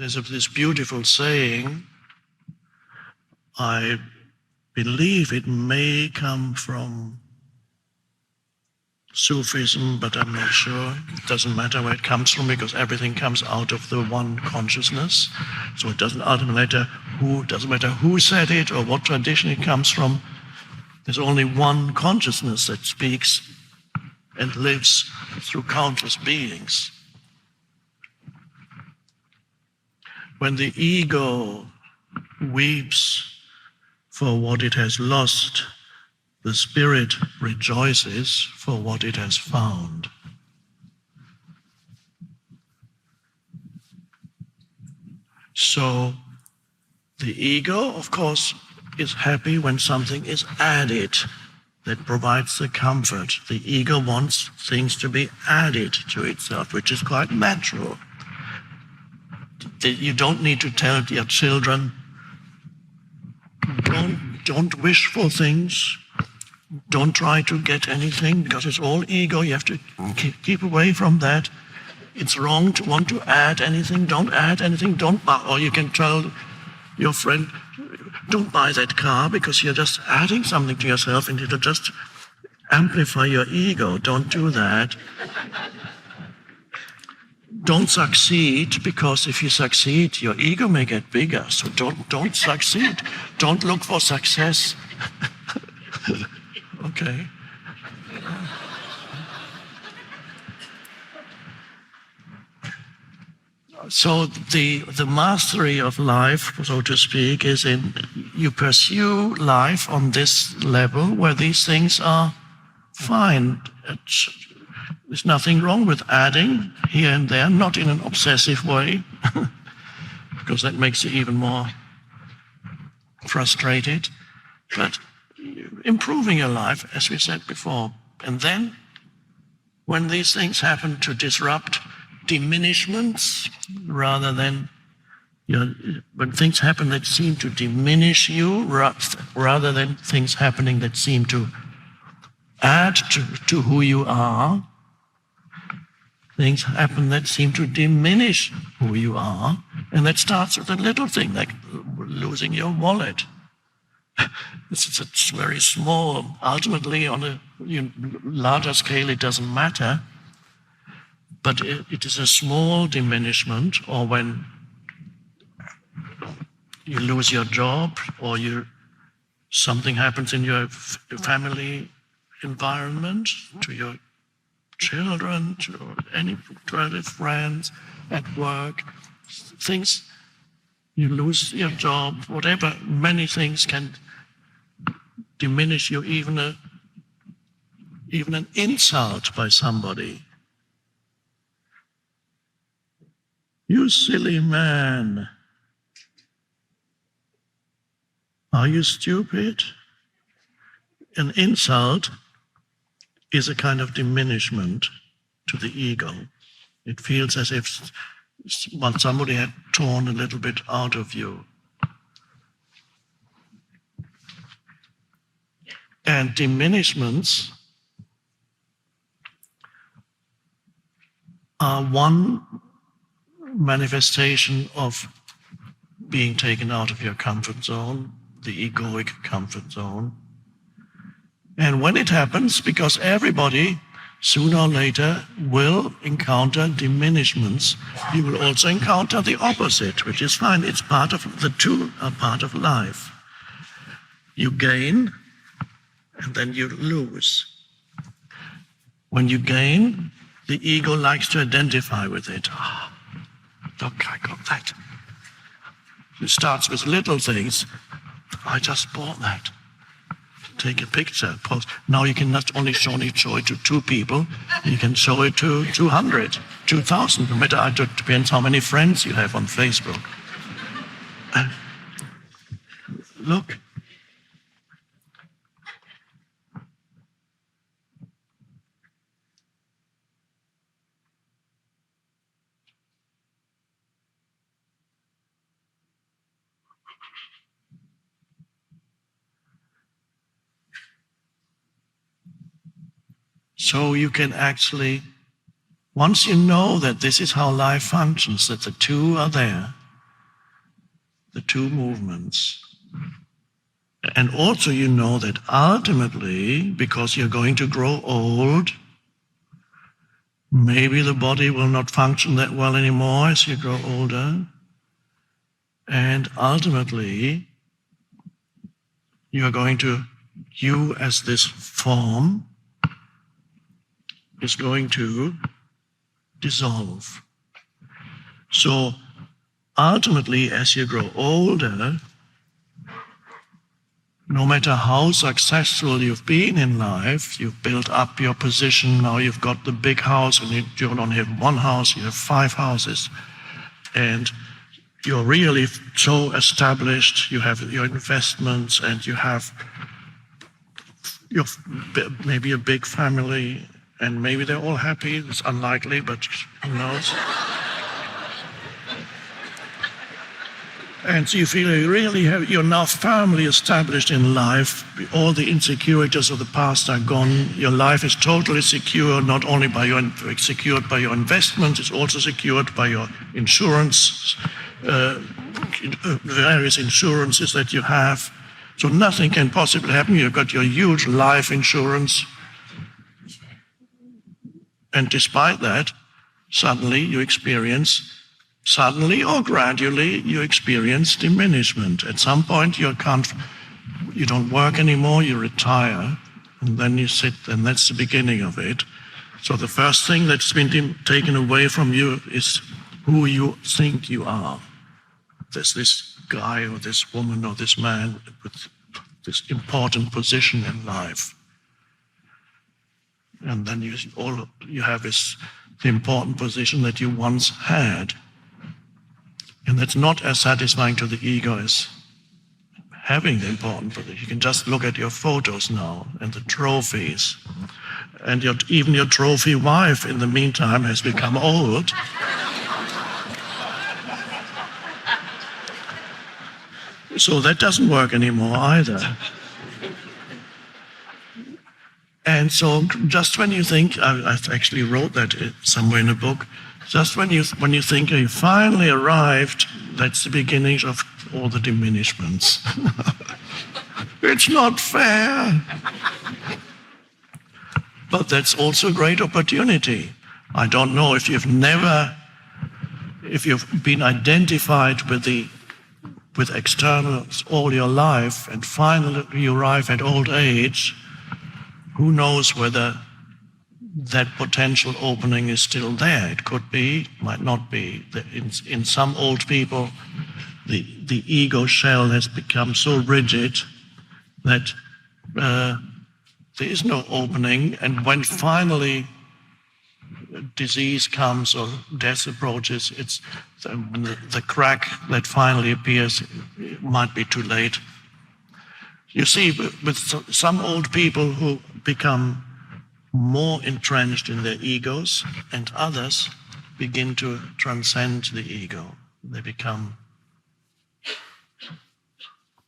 There's this beautiful saying, I believe it may come from Sufism, but I'm not sure. It doesn't matter where it comes from because everything comes out of the one consciousness. So it doesn't matter who said it or what tradition it comes from. There's only one consciousness that speaks and lives through countless beings. When the ego weeps for what it has lost, the spirit rejoices for what it has found. So the ego, of course, is happy when something is added that provides the comfort. The ego wants things to be added to itself, which is quite natural. You don't need to tell your children, don't wish for things, don't try to get anything, because it's all ego. You have to keep away from that. It's wrong to want to add anything. Don't add anything. Don't buy. Or you can tell your friend, don't buy that car because you're just adding something to yourself and it'll just amplify your ego. Don't do that. Don't succeed, because if you succeed, your ego may get bigger. So don't succeed. Don't look for success. Okay. So the mastery of life, so to speak, is in you pursue life on this level where these things are fine. There's nothing wrong with adding here and there, not in an obsessive way, because that makes you even more frustrated, but improving your life, as we said before. And then, when these things happen to disrupt diminishments, rather than, when things happen that seem to diminish you, rather than things happening that seem to add to who you are, things happen that seem to diminish who you are, and that starts with a little thing, like losing your wallet. It's very small. Ultimately, on a larger scale, it doesn't matter, but it is a small diminishment, or when you lose your job, or something happens in your family environment, to your children, to any friends, at work, things, you lose your job, whatever, many things can diminish you, even an insult by somebody. You silly man. Are you stupid? An insult is a kind of diminishment to the ego. It feels as if somebody had torn a little bit out of you. And diminishments are one manifestation of being taken out of your comfort zone, the egoic comfort zone. And when it happens, because everybody sooner or later will encounter diminishments, you will also encounter the opposite, which is fine. It's part of, the two are part of life. You gain, and then you lose. When you gain, the ego likes to identify with it. Oh, look, I got that. It starts with little things. I just bought that. Take a picture, post. Now you can not only show it to 2 people, you can show it to 200, 2,000, no matter, it depends how many friends you have on Facebook. Look. So you can actually, once you know that this is how life functions, that the two are there, the two movements. And also you know that ultimately, because you're going to grow old, maybe the body will not function that well anymore as you grow older. And ultimately, you as this form, is going to dissolve. So ultimately, as you grow older, no matter how successful you've been in life, you've built up your position, now you've got the big house, and you don't have one house, you have 5 houses. And you're really so established, you have your investments, and you have maybe a big family, and maybe they're all happy. It's unlikely, but who knows? And so you feel you're now firmly established in life. All the insecurities of the past are gone. Your life is totally secure, not only secured by your investments, it's also secured by your insurance, various insurances that you have. So nothing can possibly happen. You've got your huge life insurance. And despite that, suddenly or gradually, you experience diminishment. At some point, you don't work anymore, you retire, and then you sit, and that's the beginning of it. So the first thing that's been taken away from you is who you think you are. There's this guy or this woman or this man with this important position in life. And then all you have is the important position that you once had. And that's not as satisfying to the ego as having the important position. You can just look at your photos now and the trophies. And even your trophy wife, in the meantime, has become old. So that doesn't work anymore either. And so just when you think, I actually wrote that somewhere in a book, just when you think you finally arrived, that's the beginning of all the diminishments. It's not fair. But that's also a great opportunity. I don't know if you've been identified with externals all your life, and finally you arrive at old age, who knows whether that potential opening is still there. It could be, might not be. In some old people, the ego shell has become so rigid that there is no opening, and when finally disease comes or death approaches, it's the crack that finally appears, it might be too late. You see, with some old people who become more entrenched in their egos, and others begin to transcend the ego. They become,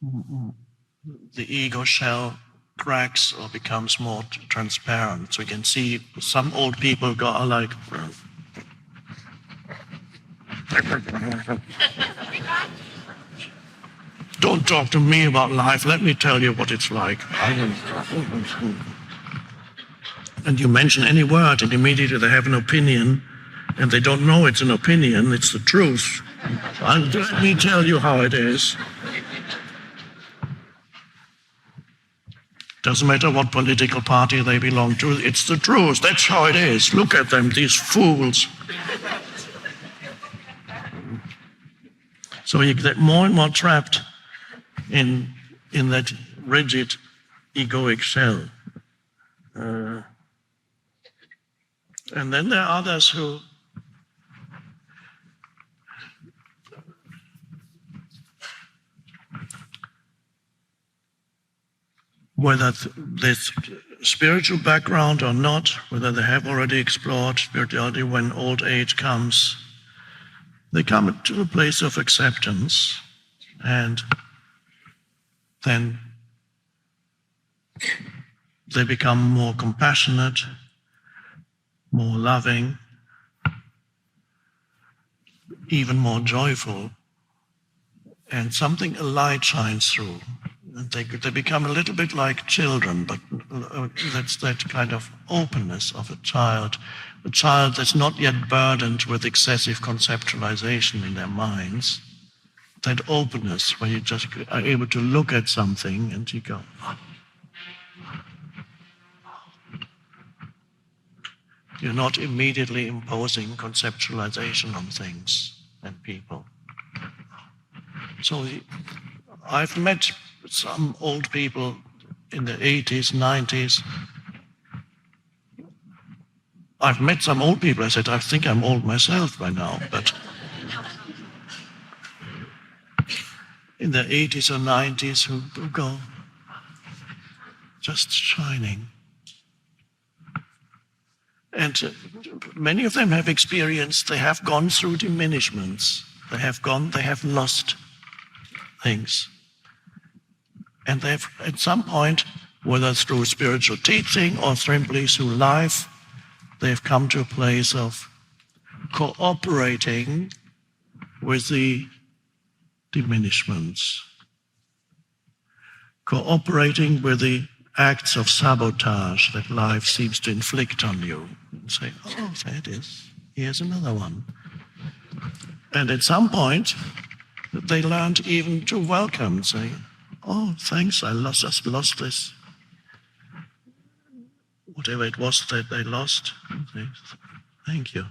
the ego shell cracks or becomes more transparent. So you can see some old people are like, don't talk to me about life, let me tell you what it's like. And you mention any word and immediately they have an opinion, and they don't know it's an opinion, it's the truth. Let me tell you how it is. Doesn't matter what political party they belong to, it's the truth, that's how it is. Look at them, these fools. So you get more and more trapped in that rigid egoic shell. And then there are others who whether there's spiritual background or not, whether they have already explored spirituality, when old age comes, they come to a place of acceptance, and then they become more compassionate, more loving, even more joyful. and something, a light shines through. And they become a little bit like children, but that's that kind of openness of a child that's not yet burdened with excessive conceptualization in their minds. That openness where you just are able to look at something and you go, you're not immediately imposing conceptualization on things and people. So I've met some old people in the 80s, 90s. I've met some old people, I said, I think I'm old myself by now, but in the 80s or 90s who go just shining. And many of them have experienced, they have gone through diminishments. They have lost things. And they've, at some point, whether through spiritual teaching or simply through life, they've come to a place of cooperating with the diminishments, cooperating with the acts of sabotage that life seems to inflict on you. And say, oh, there it is. Here's another one. And at some point, they learned even to welcome, say, oh, thanks, I just lost this. Whatever it was that they lost, say, thank you.